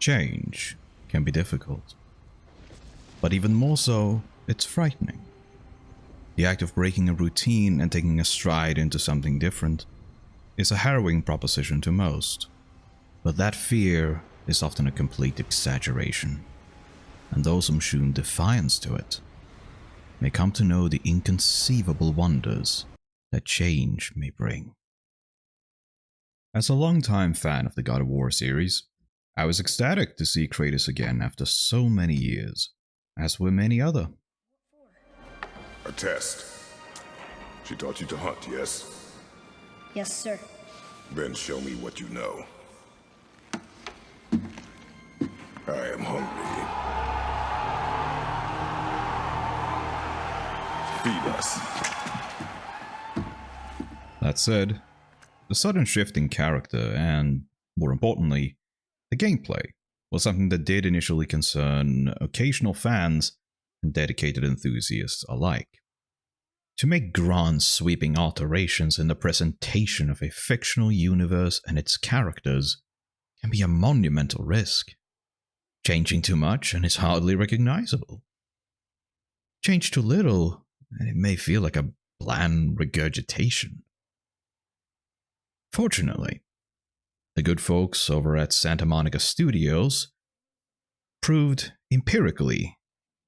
Change can be difficult, but even more so, it's frightening. The act of breaking a routine and taking a stride into something different is a harrowing proposition to most, but that fear is often a complete exaggeration, and those who shewn defiance to it may come to know the inconceivable wonders that change may bring. As a longtime fan of the God of War series, I was ecstatic to see Kratos again after so many years, as were many other. A test. She taught you to hunt, yes? Yes, sir. Then show me what you know. I am hungry. Feed us. That said, the sudden shift in character and, more importantly, the gameplay was something that did initially concern occasional fans and dedicated enthusiasts alike. To make grand sweeping alterations in the presentation of a fictional universe and its characters can be a monumental risk. Changing too much and it's hardly recognizable. Change too little and it may feel like a bland regurgitation. Fortunately, the good folks over at Santa Monica Studios proved empirically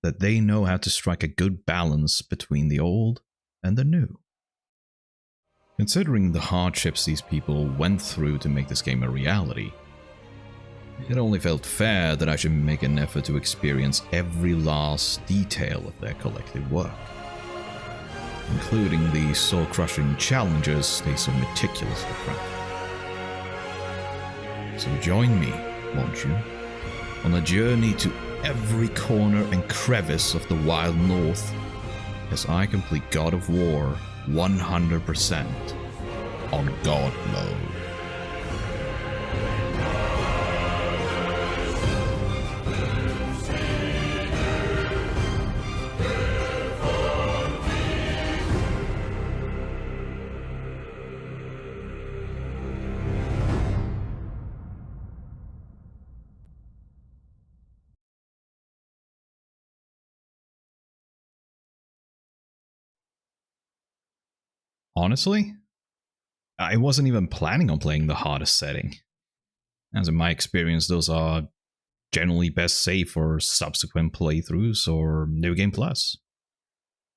that they know how to strike a good balance between the old and the new. Considering the hardships these people went through to make this game a reality, it only felt fair that I should make an effort to experience every last detail of their collective work, including the soul-crushing challenges they so meticulously craft. So join me, won't you, on a journey to every corner and crevice of the wild north as I complete God of War 100% on God mode. Honestly, I wasn't even planning on playing the hardest setting, as in my experience those are generally best saved for subsequent playthroughs or New Game Plus.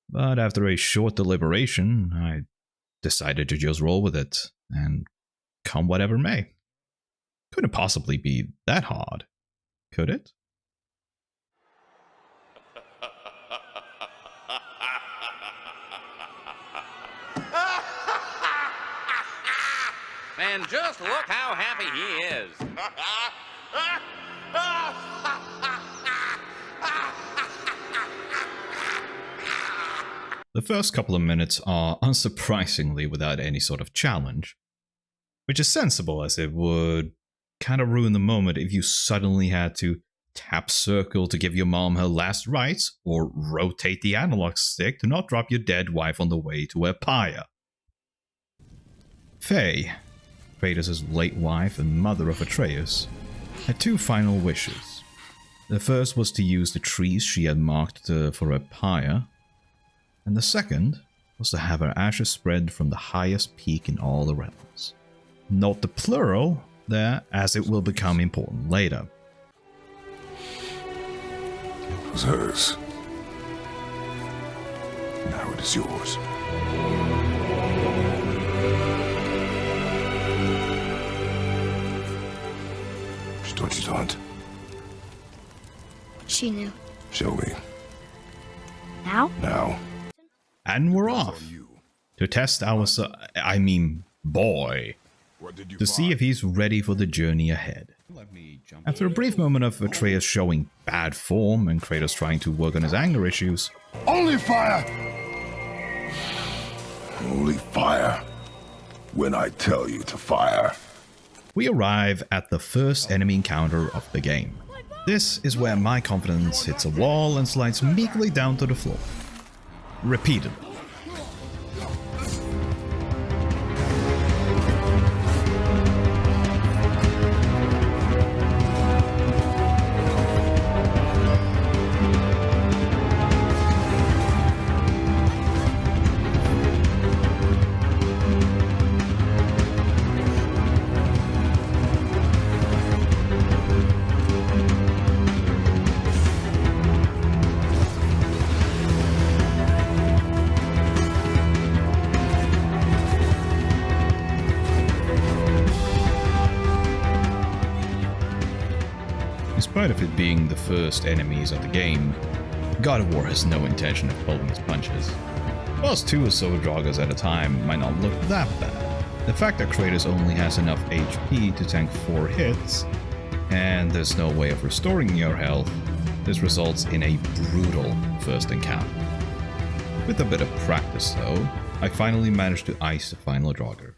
But after a short deliberation, I decided to just roll with it, and come whatever may. Couldn't possibly be that hard, could it? And just look how happy he is. The first couple of minutes are unsurprisingly without any sort of challenge, which is sensible as it would kind of ruin the moment if you suddenly had to tap circle to give your mom her last rites or rotate the analog stick to not drop your dead wife on the way to her pyre. Faye, Kratos' late wife and mother of Atreus, had two final wishes. The first was to use the trees she had marked for her pyre, and the second was to have her ashes spread from the highest peak in all the realms. Note the plural there, as it will become important later. It was hers. Now it is yours. She taught you to hunt. She knew. Show me. Now? Now. And we're off to test our boy, to see if he's ready for the journey ahead. After a brief moment of Atreus showing bad form and Kratos trying to work on his anger issues, Only fire! Only fire when I tell you to fire. we arrive at the first enemy encounter of the game. This is where my confidence hits a wall and slides meekly down to the floor. Repeatedly. In spite of it being the first enemies of the game, God of War has no intention of pulling its punches. Plus 2 or so Draugrs at a time might not look that bad. The fact that Kratos only has enough HP to tank 4 hits, and there's no way of restoring your health, this results in a brutal first encounter. With a bit of practice though, I finally managed to ice the final Draugr.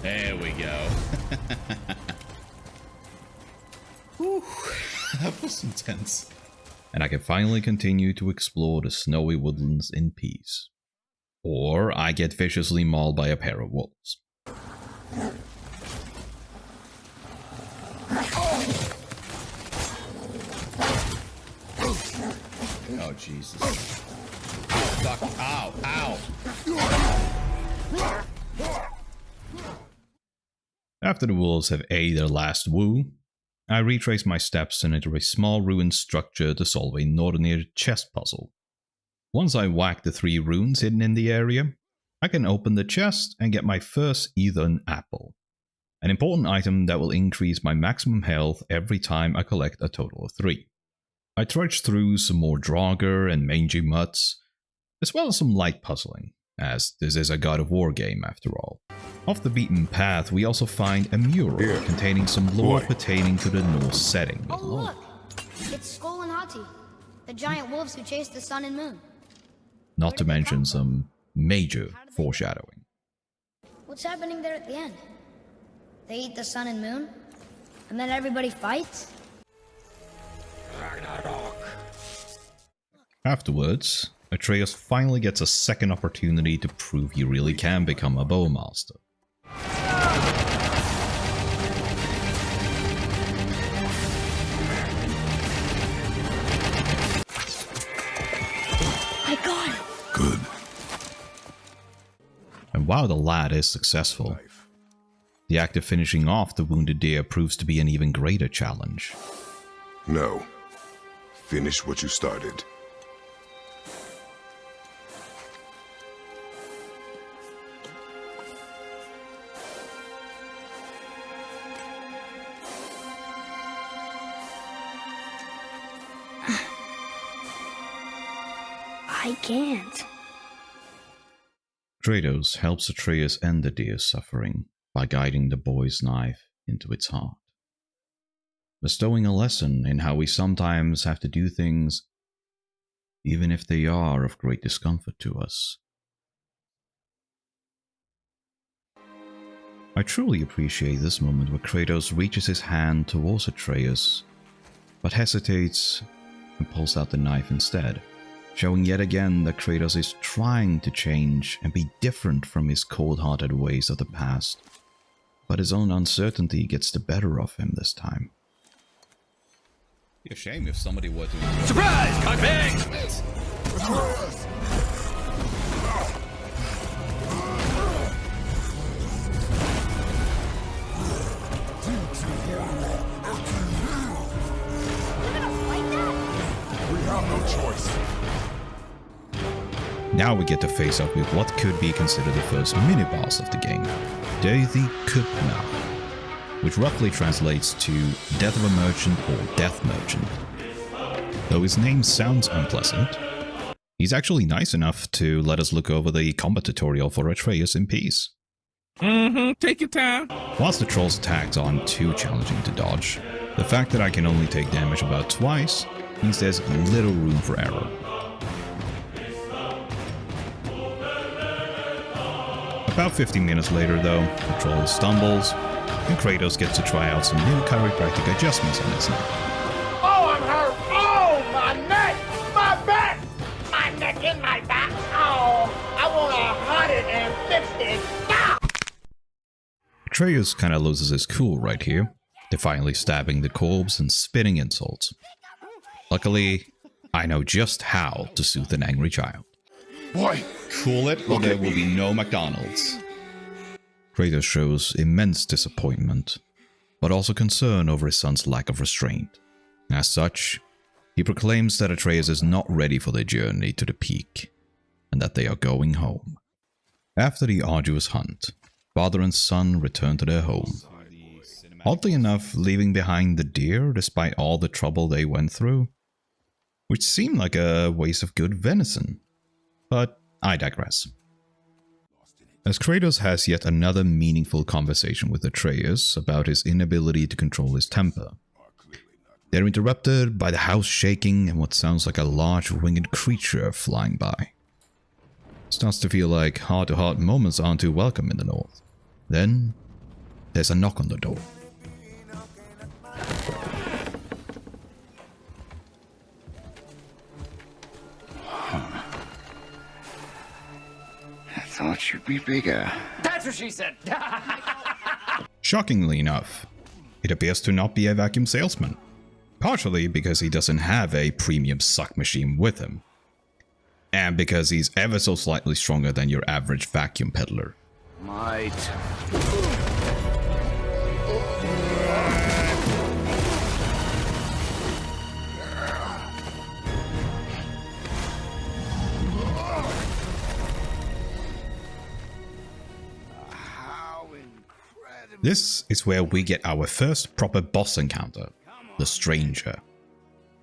There we go. Whew, that was intense. And I can finally continue to explore the snowy woodlands in peace. Or I get viciously mauled by a pair of wolves. Oh, Jesus. Fuck. Ow, ow. After the wolves have ate their last woo, I retrace my steps and enter a small ruined structure to solve a Northern chest puzzle. Once I whack the 3 runes hidden in the area, I can open the chest and get my first Ethan apple, an important item that will increase my maximum health every time I collect a total of 3. I trudge through some more Draugr and mangy mutts, as well as some light puzzling, as this is a God of War game after all. Off the beaten path, we also find a mural containing some lore pertaining to the Norse setting. Oh, look! It's Skull and Hati, the giant wolves who chase the sun and moon. Not to mention some major foreshadowing. What's happening there at the end? They eat the sun and moon? And then everybody fights? Afterwards, Atreus finally gets a second opportunity to prove he really can become a bowmaster. I got it! Good. And while the lad is successful, the act of finishing off the wounded deer proves to be an even greater challenge. No. Finish what you started. I can't. Kratos helps Atreus end the deer's suffering by guiding the boy's knife into its heart, bestowing a lesson in how we sometimes have to do things even if they are of great discomfort to us. I truly appreciate this moment where Kratos reaches his hand towards Atreus, but hesitates and pulls out the knife instead, showing yet again that Kratos is trying to change and be different from his cold-hearted ways of the past, but his own uncertainty gets the better of him this time. Be a shame if somebody were to... Surprise! Cockpit! We have no choice. Now we get to face up with what could be considered the first mini-boss of the game, Deithy Kupna, which roughly translates to Death of a Merchant or Death Merchant. Though his name sounds unpleasant, he's actually nice enough to let us look over the combat tutorial for Atreus in peace. Take your time. Whilst the troll's attacks aren't too challenging to dodge, the fact that I can only take damage about twice means there's little room for error. About 15 minutes later though, the troll stumbles, and Kratos gets to try out some new chiropractic adjustments on his neck. Oh, I'm hurt! Oh, my neck! My back! My neck and my back! Oh, I want to hunt it and fix it! Ah! Atreus kinda loses his cool right here, defiantly stabbing the corpse and spitting insults. Luckily, I know just how to soothe an angry child. Boy, Cool it, or there will be no McDonald's. Kratos shows immense disappointment, but also concern over his son's lack of restraint. As such, he proclaims that Atreus is not ready for the journey to the peak, and that they are going home. After the arduous hunt, Father and son return to their home. Oddly enough, leaving behind the deer despite all the trouble they went through, which seemed like a waste of good venison. But I digress. As Kratos has yet another meaningful conversation with Atreus about his inability to control his temper, they're interrupted by the house shaking and what sounds like a large winged creature flying by. Starts to feel like heart-to-heart moments aren't too welcome in the north. Then, there's a knock on the door. I thought you'd be bigger. That's what she said. Shockingly enough, it appears to not be a vacuum salesman. Partially because he doesn't have a premium suck machine with him. And because he's ever so slightly stronger than your average vacuum peddler. Might. This is where we get our first proper boss encounter, the Stranger.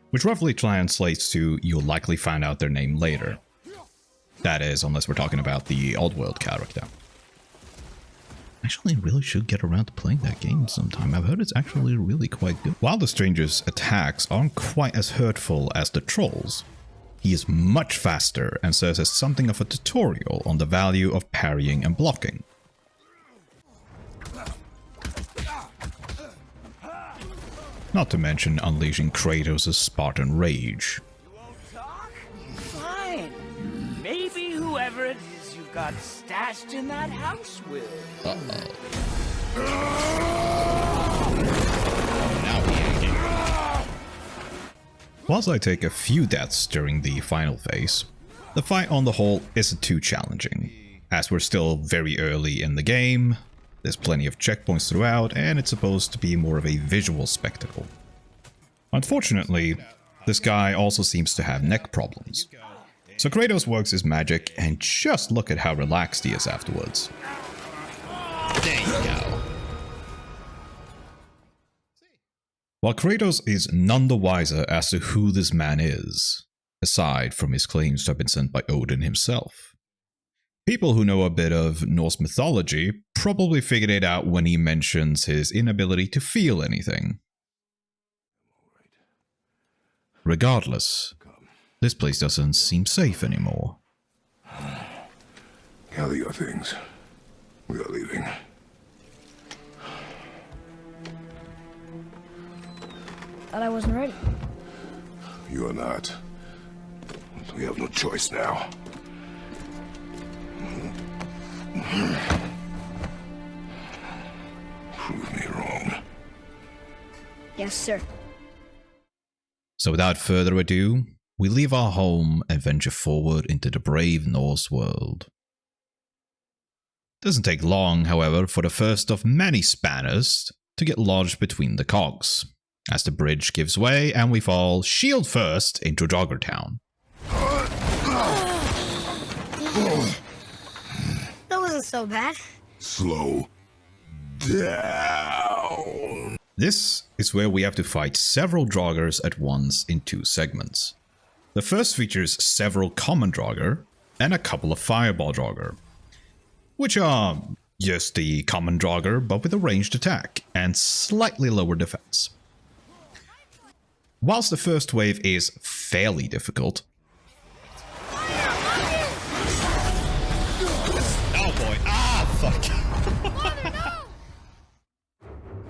Which roughly translates to you'll likely find out their name later. That is, unless we're talking about the Oddworld character. Actually, I really should get around to playing that game sometime. I've heard it's actually really quite good. While the Stranger's attacks aren't quite as hurtful as the Trolls, he is much faster and serves as something of a tutorial on the value of parrying and blocking. Not to mention unleashing Kratos' Spartan rage. Fine. Maybe whoever it is you got stashed in that house will. Now he yanking. Whilst I take a few deaths during the final phase, the fight on the whole isn't too challenging, as we're still very early in the game. There's plenty of checkpoints throughout, and it's supposed to be more of a visual spectacle. Unfortunately, this guy also seems to have neck problems. So Kratos works his magic, and just look at how relaxed he is afterwards. There you go. While Kratos is none the wiser as to who this man is, aside from his claims to have been sent by Odin himself. People who know a bit of Norse mythology probably figured it out when he mentions his inability to feel anything. Regardless, this place doesn't seem safe anymore. Gather your things. We are leaving. Thought I wasn't ready. You are not. We have no choice now. Prove me wrong. Yes, sir. So without further ado, we leave our home and venture forward into the brave Norse world. Doesn't take long, however, for the first of many spanners to get lodged between the cogs, as the bridge gives way and we fall shield first into Doggertown. That wasn't so bad. Slow down. This is where we have to fight several Draugrs at once in two segments. The first features several common Draugr and a couple of Fireball Draugr, which are just the common Draugr but with a ranged attack and slightly lower defense. Whilst the first wave is fairly difficult, Oh boy. Ah, fuck.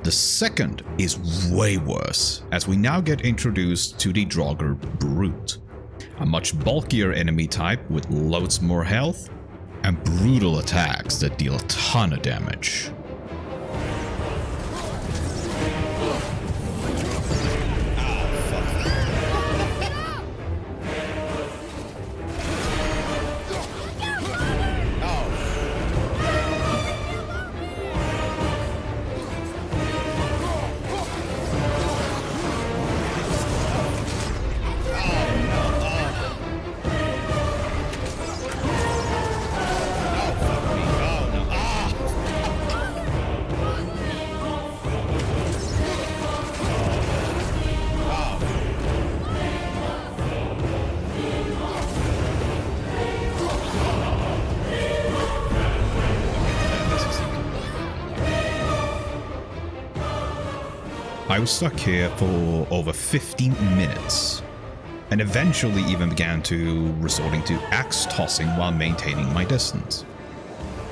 the second is way worse, as we now get introduced to the Draugr Brute, a much bulkier enemy type with loads more health and brutal attacks that deal a ton of damage. I was stuck here for over 15 minutes, and eventually even began to resorting to axe tossing while maintaining my distance.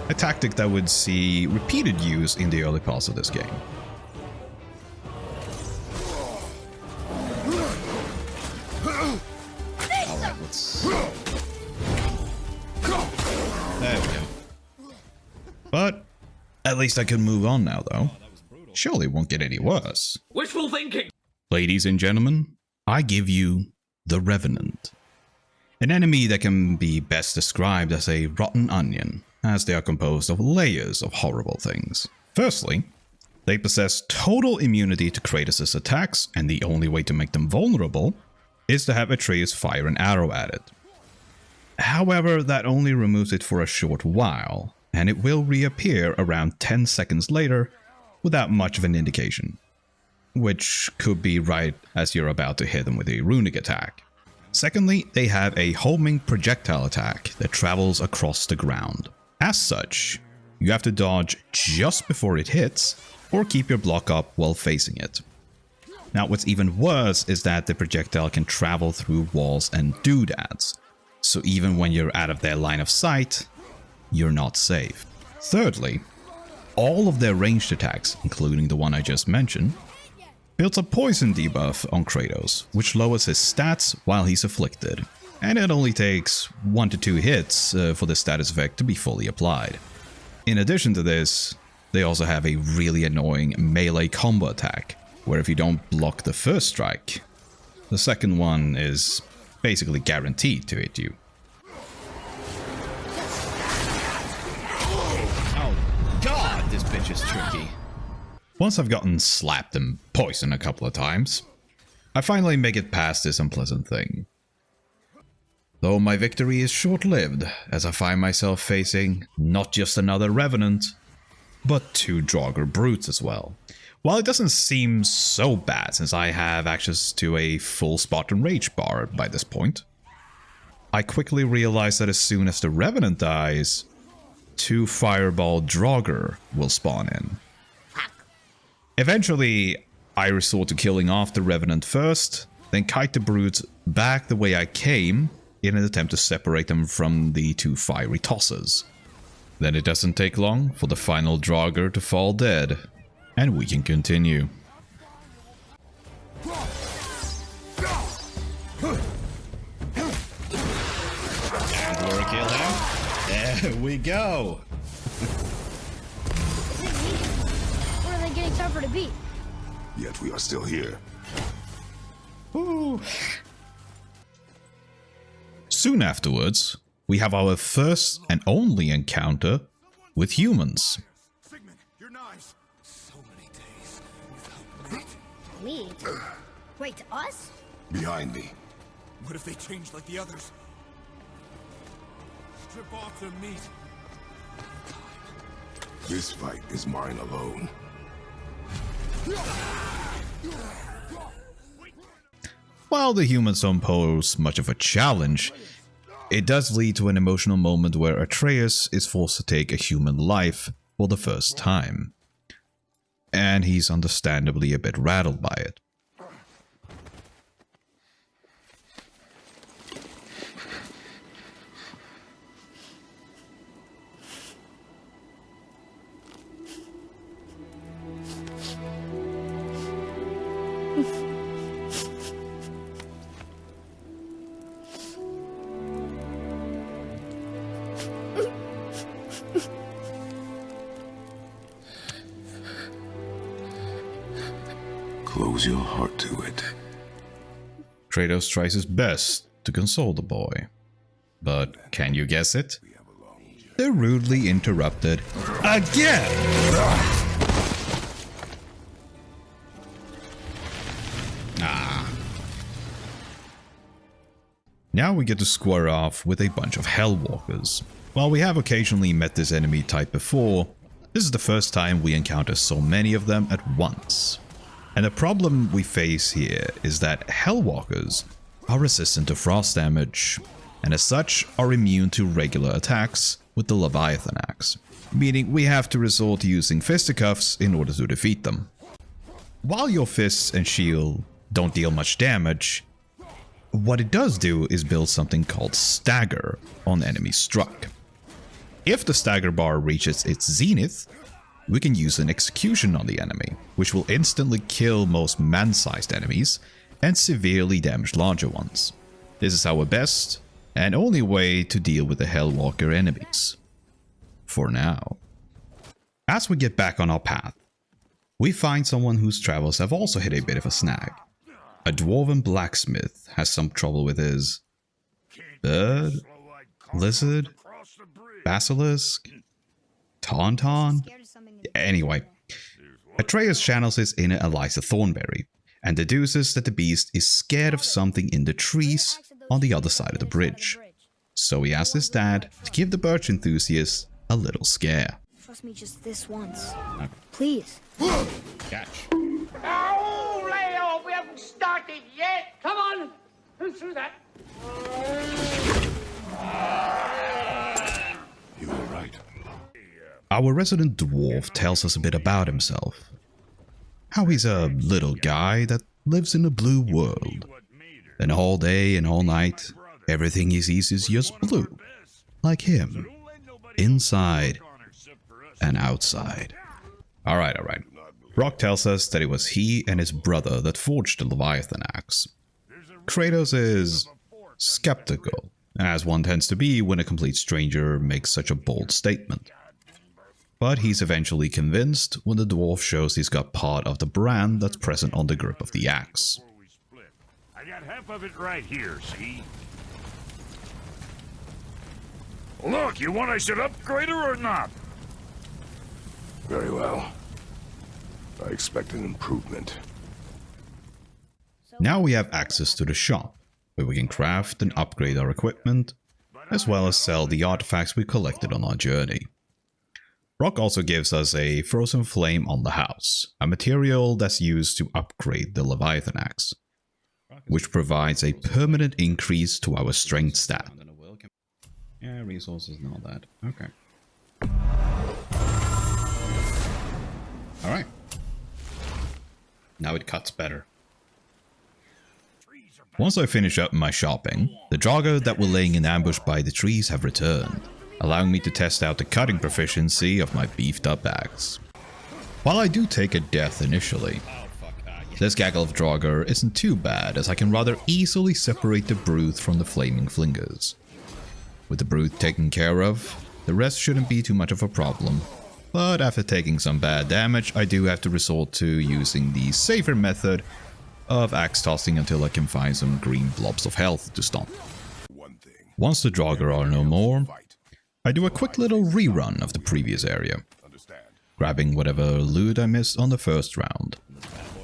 A tactic that would see repeated use in the early parts of this game. Alright, let's... There we go. But at least I can move on now, though. Surely it won't get any worse. Wishful thinking. Ladies and gentlemen, I give you the Revenant. An enemy that can be best described as a rotten onion, as they are composed of layers of horrible things. Firstly, they possess total immunity to Kratos' attacks, and the only way to make them vulnerable is to have Atreus fire an arrow at it. However, that only removes it for a short while, and it will reappear around 10 seconds later without much of an indication, which could be right as you're about to hit them with a runic attack. Secondly, they have a homing projectile attack that travels across the ground. As such, you have to dodge just before it hits, or keep your block up while facing it. Now, what's even worse is that the projectile can travel through walls and doodads, so even when you're out of their line of sight, you're not safe. Thirdly, all of their ranged attacks, including the one I just mentioned, builds a poison debuff on Kratos, which lowers his stats while he's afflicted, and it only takes 1 to 2 hits for the status effect to be fully applied. In addition to this, they also have a really annoying melee combo attack, where if you don't block the first strike, the second one is basically guaranteed to hit you. Oh god, this bitch is tricky. Once I've gotten slapped and poisoned a couple of times, I finally make it past this unpleasant thing. Though my victory is short-lived, as I find myself facing not just another Revenant, but 2 Draugr brutes as well. While it doesn't seem so bad since I have access to a full Spartan Rage bar by this point, I quickly realize that as soon as the Revenant dies, 2 Fireball Draugr will spawn in. Eventually, I resort to killing off the Revenant first, then kite the brutes back the way I came in an attempt to separate them from the 2 fiery tossers. Then it doesn't take long for the final Draugr to fall dead, and we can continue. And Laura kill him. There we go. Or are they getting tougher to beat? Yet we are still here. Ooh. Soon afterwards, we have our first and only encounter with humans. Sigmund, your knives. So many days without meat. Meat? Wait, us? Behind me. What if they change like the others? Strip off their meat. This fight is mine alone. While the humans don't pose much of a challenge, it does lead to an emotional moment where Atreus is forced to take a human life for the first time. And he's understandably a bit rattled by it. Close your heart to it. Kratos tries his best to console the boy. But can you guess it? They're rudely interrupted again! Now we get to square off with a bunch of Hellwalkers. While we have occasionally met this enemy type before, this is the first time we encounter so many of them at once. And the problem we face here is that Hellwalkers are resistant to frost damage, and as such are immune to regular attacks with the Leviathan Axe, meaning we have to resort to using fisticuffs in order to defeat them. while your fists and shield don't deal much damage, what it does do is build something called stagger on enemies struck. If the stagger bar reaches its zenith, we can use an execution on the enemy, which will instantly kill most man-sized enemies and severely damage larger ones. This is our best and only way to deal with the Hellwalker enemies. For now. As we get back on our path, we find someone whose travels have also hit a bit of a snag. A dwarven blacksmith has some trouble with his bird, lizard, basilisk, tauntaun. Anyway, Atreus channels his inner Eliza Thornberry and deduces that the beast is scared of something in the trees on the other side of the bridge. So he asks his dad to give the birch enthusiast a little scare. Trust me just this once. Please. Catch. Oh, lay off! We haven't started yet! Come on! Who threw that? You were right. Our resident dwarf tells us a bit about himself. How he's a little guy that lives in a blue world. And all day and all night, everything he sees is just blue. Like him. Inside and outside. Alright. Rock tells us that it was he and his brother that forged the Leviathan axe. Kratos is skeptical, as one tends to be when a complete stranger makes such a bold statement. But he's eventually convinced when the dwarf shows he's got part of the brand that's present on the grip of the axe. I got half of it right here, see? Look, you want I should upgrade her or not? Very well. I expect an improvement. Now we have access to the shop, where we can craft and upgrade our equipment, as well as sell the artifacts we collected on our journey. Rock also gives us a frozen flame on the house, a material that's used to upgrade the Leviathan axe, which provides a permanent increase to our strength stat. Yeah, resources and all that. Okay. Alright. Now it cuts better. Once I finish up my shopping, the Draugr that were laying in ambush by the trees have returned, allowing me to test out the cutting proficiency of my beefed up axe. While I do take a death initially, this gaggle of Draugr isn't too bad, as I can rather easily separate the brute from the flaming flingers. With the brute taken care of, the rest shouldn't be too much of a problem. But after taking some bad damage, I do have to resort to using the safer method of axe tossing until I can find some green blobs of health to stomp. Once the Draugr are no more, I do a quick little rerun of the previous area, grabbing whatever loot I missed on the first round,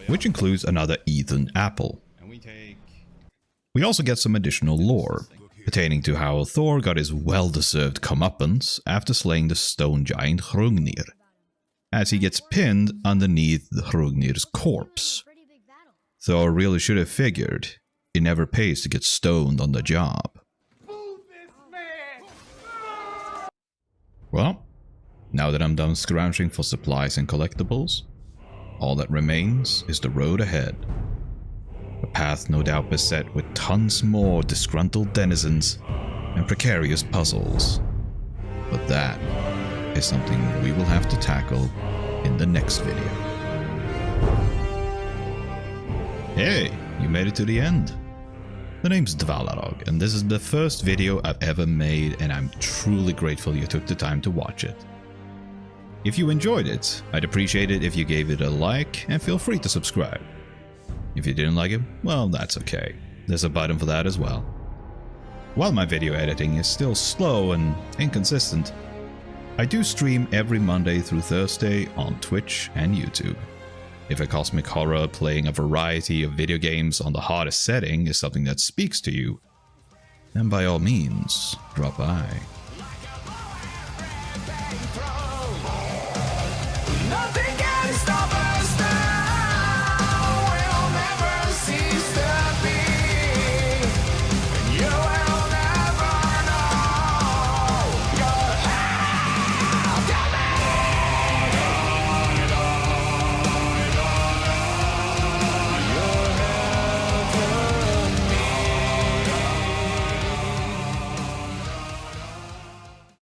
which includes another Ethan apple. We also get some additional lore, pertaining to how Thor got his well-deserved comeuppance after slaying the stone giant Hrungnir, as he gets pinned underneath Hrungnir's corpse. Thor really should have figured it never pays to get stoned on the job. Well, now that I'm done scrounging for supplies and collectibles, all that remains is the road ahead. A path no doubt beset with tons more disgruntled denizens and precarious puzzles. But that is something we will have to tackle in the next video. Hey, you made it to the end. The name's Dvalarog, and this is the first video I've ever made, and I'm truly grateful you took the time to watch it. If you enjoyed it, I'd appreciate it if you gave it a like, and feel free to subscribe. If you didn't like it, well, that's okay. There's a button for that as well. While my video editing is still slow and inconsistent, I do stream every Monday through Thursday on Twitch and YouTube. If a cosmic horror playing a variety of video games on the hardest setting is something that speaks to you, then by all means, drop by. Nothing